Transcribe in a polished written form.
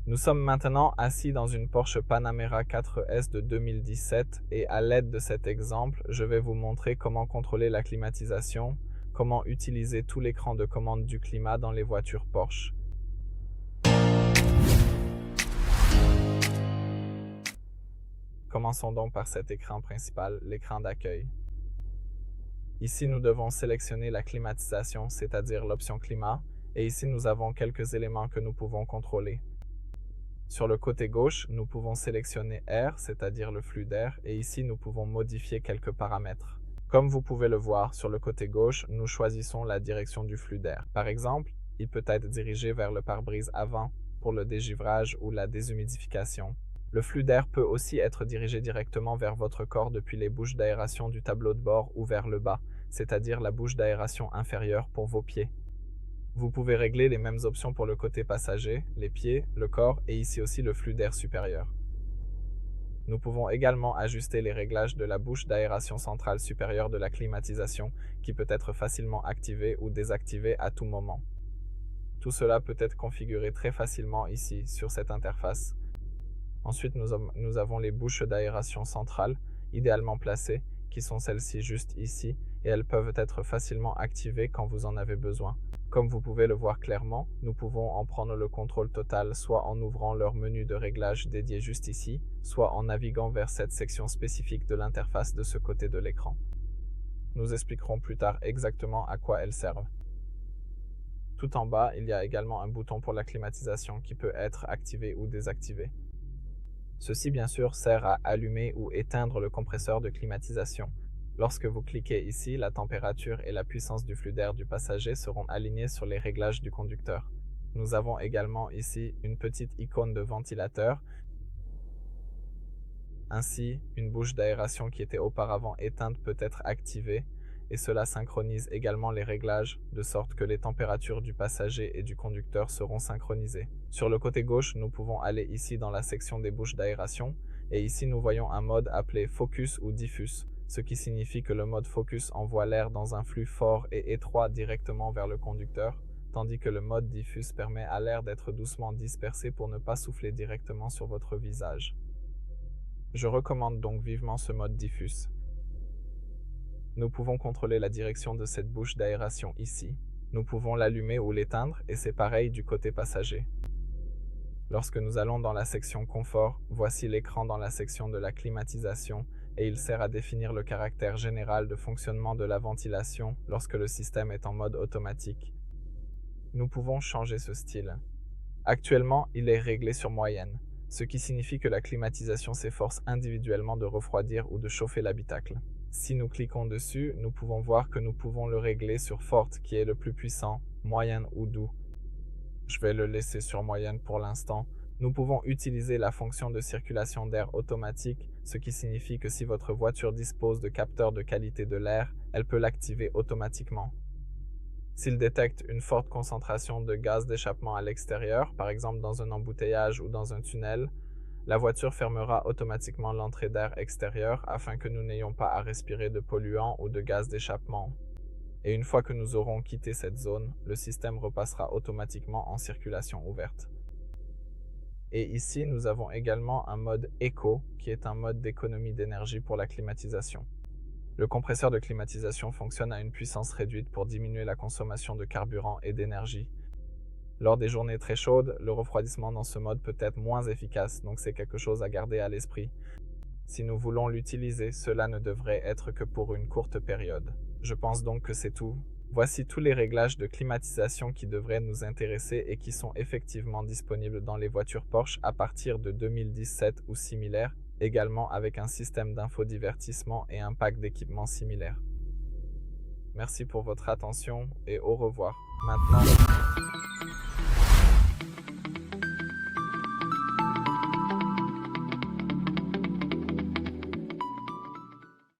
Nous sommes maintenant assis dans une Porsche Panamera 4S de 2017 et à l'aide de cet exemple, je vais vous montrer comment contrôler la climatisation, comment utiliser tout l'écran de commande du climat dans les voitures Porsche. Commençons donc par cet écran principal, l'écran d'accueil. Ici, nous devons sélectionner la climatisation, c'est-à-dire l'option climat, et ici nous avons quelques éléments que nous pouvons contrôler. Sur le côté gauche, nous pouvons sélectionner air, c'est-à-dire le flux d'air, et ici nous pouvons modifier quelques paramètres. Comme vous pouvez le voir, sur le côté gauche, nous choisissons la direction du flux d'air. Par exemple, il peut être dirigé vers le pare-brise avant pour le dégivrage ou la déshumidification. Le flux d'air peut aussi être dirigé directement vers votre corps depuis les bouches d'aération du tableau de bord ou vers le bas, c'est-à-dire la bouche d'aération inférieure pour vos pieds. Vous pouvez régler les mêmes options pour le côté passager, les pieds, le corps et ici aussi le flux d'air supérieur. Nous pouvons également ajuster les réglages de la bouche d'aération centrale supérieure de la climatisation qui peut être facilement activée ou désactivée à tout moment. Tout cela peut être configuré très facilement ici sur cette interface. Ensuite, nous avons les bouches d'aération centrale, idéalement placées, qui sont celles-ci juste ici, et elles peuvent être facilement activées quand vous en avez besoin. Comme vous pouvez le voir clairement, nous pouvons en prendre le contrôle total soit en ouvrant leur menu de réglage dédié juste ici, soit en naviguant vers cette section spécifique de l'interface de ce côté de l'écran. Nous expliquerons plus tard exactement à quoi elles servent. Tout en bas, il y a également un bouton pour la climatisation qui peut être activé ou désactivé. Ceci, bien sûr, sert à allumer ou éteindre le compresseur de climatisation. Lorsque vous cliquez ici, la température et la puissance du flux d'air du passager seront alignées sur les réglages du conducteur. Nous avons également ici une petite icône de ventilateur, ainsi une bouche d'aération qui était auparavant éteinte peut être activée, et cela synchronise également les réglages, de sorte que les températures du passager et du conducteur seront synchronisées. Sur le côté gauche, nous pouvons aller ici dans la section des bouches d'aération, et ici nous voyons un mode appelé Focus ou Diffuse, ce qui signifie que le mode Focus envoie l'air dans un flux fort et étroit directement vers le conducteur, tandis que le mode Diffuse permet à l'air d'être doucement dispersé pour ne pas souffler directement sur votre visage. Je recommande donc vivement ce mode Diffuse. Nous pouvons contrôler la direction de cette bouche d'aération ici. Nous pouvons l'allumer ou l'éteindre et c'est pareil du côté passager. Lorsque nous allons dans la section confort, voici l'écran dans la section de la climatisation et il sert à définir le caractère général de fonctionnement de la ventilation lorsque le système est en mode automatique. Nous pouvons changer ce style. Actuellement, il est réglé sur moyenne, ce qui signifie que la climatisation s'efforce individuellement de refroidir ou de chauffer l'habitacle. Si nous cliquons dessus, nous pouvons voir que nous pouvons le régler sur forte qui est le plus puissant, moyenne ou doux. Je vais le laisser sur moyenne pour l'instant. Nous pouvons utiliser la fonction de circulation d'air automatique, ce qui signifie que si votre voiture dispose de capteurs de qualité de l'air, elle peut l'activer automatiquement. S'il détecte une forte concentration de gaz d'échappement à l'extérieur, par exemple dans un embouteillage ou dans un tunnel, la voiture fermera automatiquement l'entrée d'air extérieur afin que nous n'ayons pas à respirer de polluants ou de gaz d'échappement. Et une fois que nous aurons quitté cette zone, le système repassera automatiquement en circulation ouverte. Et ici, nous avons également un mode Eco, qui est un mode d'économie d'énergie pour la climatisation. Le compresseur de climatisation fonctionne à une puissance réduite pour diminuer la consommation de carburant et d'énergie. Lors des journées très chaudes, le refroidissement dans ce mode peut être moins efficace, donc c'est quelque chose à garder à l'esprit. Si nous voulons l'utiliser, cela ne devrait être que pour une courte période. Je pense donc que c'est tout. Voici tous les réglages de climatisation qui devraient nous intéresser et qui sont effectivement disponibles dans les voitures Porsche à partir de 2017 ou similaires, également avec un système d'infodivertissement et un pack d'équipements similaire. Merci pour votre attention et au revoir. Maintenant,